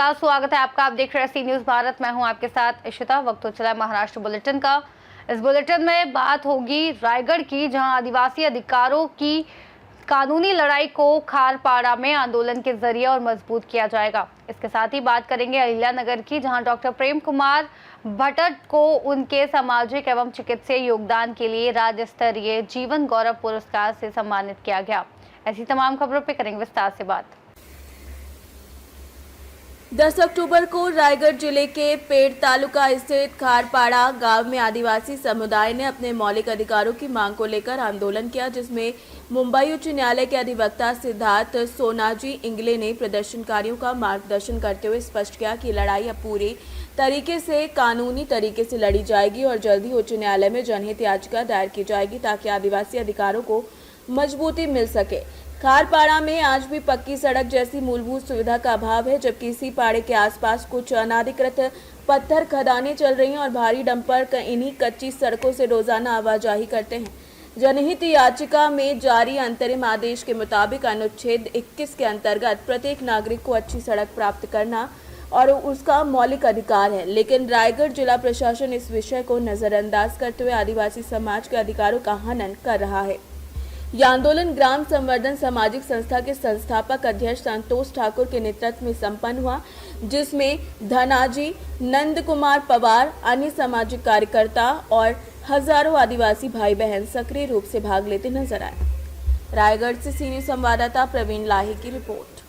नमस्कार, स्वागत है आपका। आप देख रहे हैं सी न्यूज भारत। मैं हूं आपके साथ इशिता। वक्त हो चला है महाराष्ट्र बुलेटिन का। इस बुलेटिन में बात होगी रायगढ़ की, जहां आदिवासी अधिकारों की कानूनी लड़ाई को खारपाड़ा में आंदोलन के जरिए और मजबूत किया जाएगा। इसके साथ ही बात करेंगे अहिल्यानगर की, जहां डॉक्टर प्रेम कुमार भट्ट को उनके सामाजिक एवं चिकित्सीय योगदान के लिए राज्य स्तरीय जीवन गौरव पुरस्कार से सम्मानित किया गया। ऐसी तमाम खबरों पर करेंगे विस्तार से बात। 10 अक्टूबर को रायगढ़ जिले के पेड़ तालुका स्थित खारपाड़ा गांव में आदिवासी समुदाय ने अपने मौलिक अधिकारों की मांग को लेकर आंदोलन किया, जिसमें मुंबई उच्च न्यायालय के अधिवक्ता सिद्धार्थ सोनाजी इंगले ने प्रदर्शनकारियों का मार्गदर्शन करते हुए स्पष्ट किया कि लड़ाई अब पूरी तरीके से कानूनी तरीके से लड़ी जाएगी और जल्द ही उच्च न्यायालय में जनहित याचिका दायर की जाएगी ताकि आदिवासी अधिकारों को मजबूती मिल सके। खारपाड़ा में आज भी पक्की सड़क जैसी मूलभूत सुविधा का अभाव है, जबकि इसी पाड़े के आसपास कुछ अनाधिकृत पत्थर खदानें चल रही हैं और भारी डंपर इन्हीं कच्ची सड़कों से रोजाना आवाजाही करते हैं। जनहित याचिका में जारी अंतरिम आदेश के मुताबिक अनुच्छेद 21 के अंतर्गत प्रत्येक नागरिक को अच्छी सड़क प्राप्त करना और उसका मौलिक अधिकार है, लेकिन रायगढ़ जिला प्रशासन इस विषय को नजरअंदाज करते हुए आदिवासी समाज के अधिकारों का हनन कर रहा है। यह आंदोलन ग्राम संवर्धन सामाजिक संस्था के संस्थापक अध्यक्ष संतोष ठाकुर के नेतृत्व में संपन्न हुआ, जिसमें धनाजी, नंद कुमार पवार, अन्य सामाजिक कार्यकर्ता और हजारों आदिवासी भाई बहन सक्रिय रूप से भाग लेते नजर आए। रायगढ़ से सी न्यूज संवाददाता प्रवीण लाही की रिपोर्ट।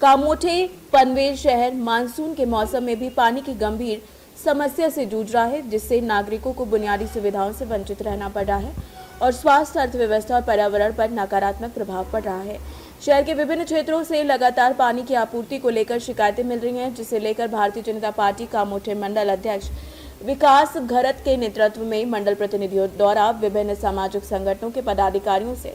कामोठे पनवेल शहर मानसून के मौसम में भी पानी की गंभीर समस्या से जूझ रहा है, जिससे नागरिकों को बुनियादी सुविधाओं से वंचित रहना पड़ रहा है और स्वास्थ्य, अर्थव्यवस्था और पर्यावरण पर नकारात्मक प्रभाव पड़ रहा है। शहर के विभिन्न क्षेत्रों से लगातार पानी की आपूर्ति को लेकर शिकायतें मिल रही हैं, जिसे लेकर भारतीय जनता पार्टी कामोठे मंडल अध्यक्ष विकास घरत के नेतृत्व में मंडल प्रतिनिधियों द्वारा विभिन्न सामाजिक संगठनों के पदाधिकारियों से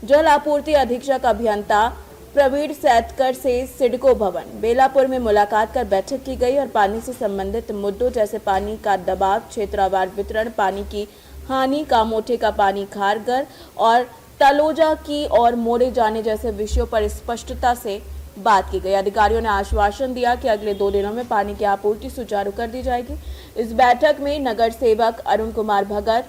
जल आपूर्ति अधीक्षक अभियंता प्रवीण सैतकर से सिडको भवन बेलापुर में मुलाकात कर बैठक की गई और पानी से संबंधित मुद्दों जैसे पानी का दबाव, क्षेत्रवार वितरण, पानी की हानि, कामोठे का पानी खारगर और तलोजा की और मोड़े जाने जैसे विषयों पर स्पष्टता से बात की गई। अधिकारियों ने आश्वासन दिया कि अगले 2 दिनों में पानी की आपूर्ति सुचारू कर दी जाएगी। इस बैठक में नगर सेवक अरुण कुमार भगत,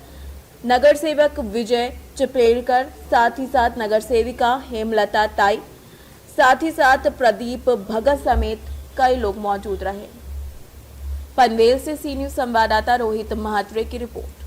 नगर सेवक विजय चिपलेकर, साथ ही साथ नगर सेविका हेमलता ताई, साथ ही साथ प्रदीप भगत समेत कई लोग मौजूद रहे। पनवेल से सी न्यूज संवाददाता रोहित महात्रे की रिपोर्ट।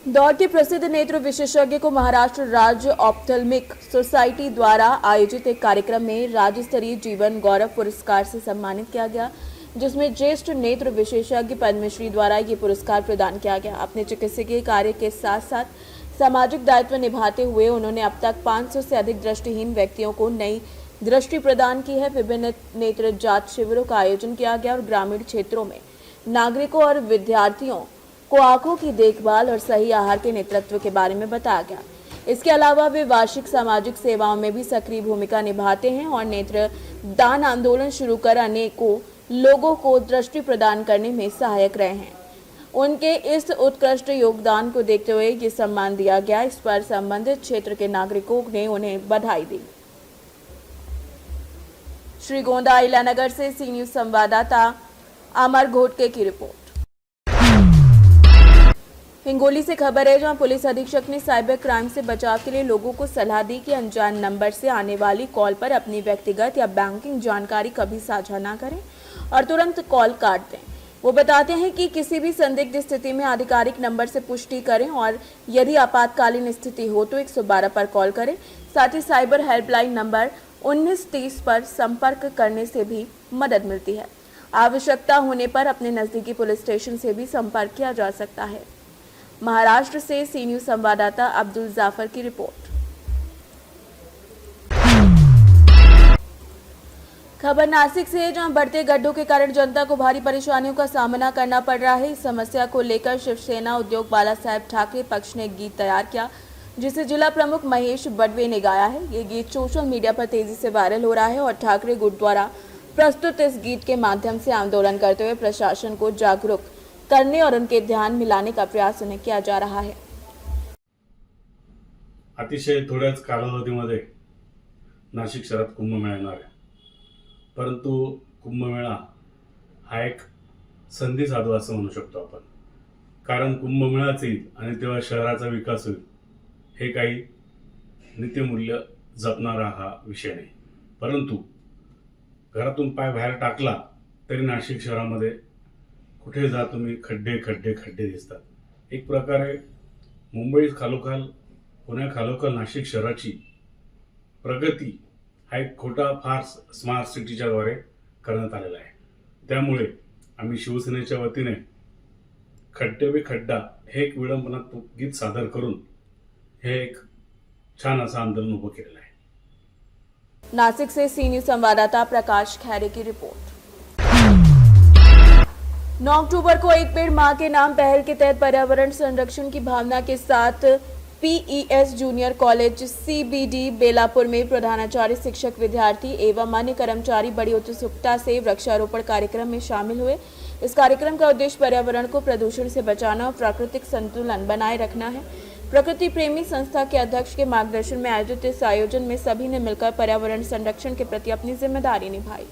दौर के प्रसिद्ध नेत्र विशेषज्ञ को महाराष्ट्र राज्य ऑप्थेल्मिक सोसाइटी द्वारा आयोजित एक कार्यक्रम में राज्य स्तरीय जीवन गौरव पुरस्कार से सम्मानित किया गया, जिसमें ज्येष्ठ नेत्र विशेषज्ञ पद्मश्री द्वारा ये पुरस्कार प्रदान किया गया। अपने चिकित्सकीय कार्य के साथ साथ सामाजिक दायित्व निभाते हुए उन्होंने अब तक 500 से अधिक दृष्टिहीन व्यक्तियों को नई दृष्टि प्रदान की है। विभिन्न नेत्र जांच शिविरों का आयोजन किया गया और ग्रामीण क्षेत्रों में नागरिकों और विद्यार्थियों को आंखों की देखभाल और सही आहार के नेतृत्व के बारे में बताया गया। इसके अलावा वे वार्षिक सामाजिक सेवाओं में भी सक्रिय भूमिका निभाते हैं और नेत्र दान आंदोलन शुरू कर अनेकों लोगों को दृष्टि प्रदान करने में सहायक रहे हैं। उनके इस उत्कृष्ट योगदान को देखते हुए ये सम्मान दिया गया। इस पर संबंधित क्षेत्र के नागरिकों ने उन्हें बधाई दी। श्रीगोंदा अहिल्यानगर से सी न्यूज संवाददाता अमर घोटके की रिपोर्ट। हिंगोली से खबर है, जहां पुलिस अधीक्षक ने साइबर क्राइम से बचाव के लिए लोगों को सलाह दी कि अनजान नंबर से आने वाली कॉल पर अपनी व्यक्तिगत या बैंकिंग जानकारी कभी साझा ना करें और तुरंत कॉल काट दें। वो बताते हैं कि किसी भी संदिग्ध स्थिति में आधिकारिक नंबर से पुष्टि करें और यदि आपातकालीन स्थिति हो तो 112 पर कॉल करें। साथ ही साइबर हेल्पलाइन नंबर 1930 पर संपर्क करने से भी मदद मिलती है। आवश्यकता होने पर अपने नजदीकी पुलिस स्टेशन से भी संपर्क किया जा सकता है। महाराष्ट्र से सी न्यूज संवाददाता अब्दुल जाफर की रिपोर्ट। खबर नासिक से है, जहां बढ़ते गड्ढों के कारण जनता को भारी परेशानियों का सामना करना पड़ रहा है। इस समस्या को लेकर शिवसेना उद्योग बाला साहेब ठाकरे पक्ष ने एक गीत तैयार किया, जिसे जिला प्रमुख महेश बडवे ने गाया है। ये गीत सोशल मीडिया पर तेजी से वायरल हो रहा है और ठाकरे गुट द्वारा प्रस्तुत इस गीत के माध्यम से आंदोलन करते हुए प्रशासन को जागरूक करने और उनके ध्यान में लाने का प्रयास उन्हें किया जा रहा है। अतिशय थोड्याच कालावधीमध्ये नाशिक शहरात कुंभमेळा येणार आहे. परंतु कुंभमेळा हा एक संधी साधू असं म्हणू शकतो आपण. कारण कुंभमेळाच येईल आणि तेव्हा शहराचा विकास होईल. हे काही नीतिमूल्य जपणारा हा विषय नाही. परंतु घरातून पाय बाहेर टाकला तरी नाशिक शहरामध्ये कुठे जा तुम्ही खड्डे खड्डे खड्डे दिसतात. एक प्रकारे मुंबई खालोखाल पुण्या खालोखाल नाशिक शहराची प्रगती हा एक खोटा फार स्मार्ट सिटीच्या द्वारे करण्यात आलेला आहे. त्यामुळे आम्ही शिवसेनेच्या वतीने खड्डे पे खड्डा हे एक विडंबनात्मक गीत सादर करून हे एक छान असं आंदोलन उभं केलेलं आहे. नासिक से सी न्यूज संवाददाता प्रकाश खैरे की रिपोर्ट। 9 अक्टूबर को एक पेड़ मां के नाम पहल के तहत पर्यावरण संरक्षण की भावना के साथ PES junior college CBD Belapur में प्रधानाचार्य, शिक्षक, विद्यार्थी एवं अन्य कर्मचारी बड़ी उत्सुकता से वृक्षारोपण कार्यक्रम में शामिल हुए। इस कार्यक्रम का उद्देश्य पर्यावरण को प्रदूषण से बचाना और प्राकृतिक संतुलन बनाए रखना है। प्रकृति प्रेमी संस्था के अध्यक्ष के मार्गदर्शन में आयोजित इस आयोजन में सभी ने मिलकर पर्यावरण संरक्षण के प्रति अपनी जिम्मेदारी निभाई।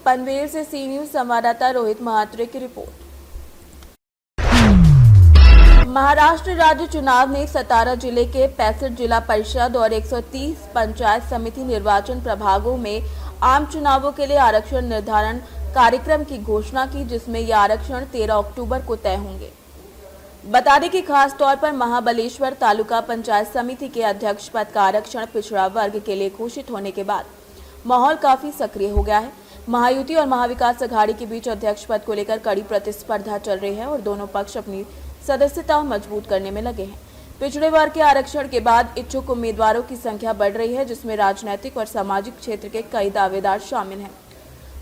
पनवेल से सी न्यूज संवाददाता रोहित महात्रे की रिपोर्ट। महाराष्ट्र राज्य चुनाव ने सतारा जिले के 65 जिला परिषद और 130 पंचायत समिति निर्वाचन प्रभागों में आम चुनावों के लिए आरक्षण निर्धारण कार्यक्रम की घोषणा की, जिसमें ये आरक्षण 13 अक्टूबर को तय होंगे। बता दें कि खास तौर पर महाबलेश्वर तालुका पंचायत समिति के अध्यक्ष पद का आरक्षण पिछड़ा वर्ग के लिए घोषित होने के बाद माहौल काफी सक्रिय हो गया है। महायुति और महाविकास अघाड़ी के बीच अध्यक्ष पद को लेकर कड़ी प्रतिस्पर्धा चल रही है और दोनों पक्ष अपनी सदस्यता मजबूत करने में लगे हैं। पिछड़े वर्ग के आरक्षण के बाद इच्छुक उम्मीदवारों की संख्या बढ़ रही है, जिसमें राजनीतिक और सामाजिक क्षेत्र के कई दावेदार शामिल हैं।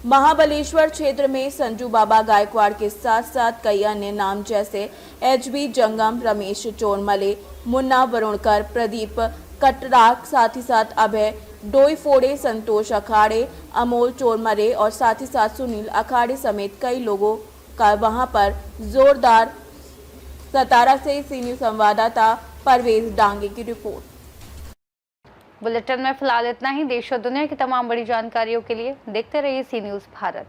महाबलेश्वर क्षेत्र में संजू बाबा गायकवाड़ के साथ साथ कई अन्य नाम जैसे एचबी जंगम, रमेश चोरमले, मुन्ना वरुणकर, प्रदीप कटराक, साथ ही साथ अभय डोईफोड़े, संतोष अखाड़े, अमोल चोरमरे और साथ ही साथ सुनील अखाड़े समेत कई लोगों का वहां पर जोरदार। सतारा से सी न्यूज संवाददाता परवेज डांगे की रिपोर्ट। बुलेटिन में फिलहाल इतना ही। देश और दुनिया की तमाम बड़ी जानकारियों के लिए देखते रहिए सी न्यूज भारत।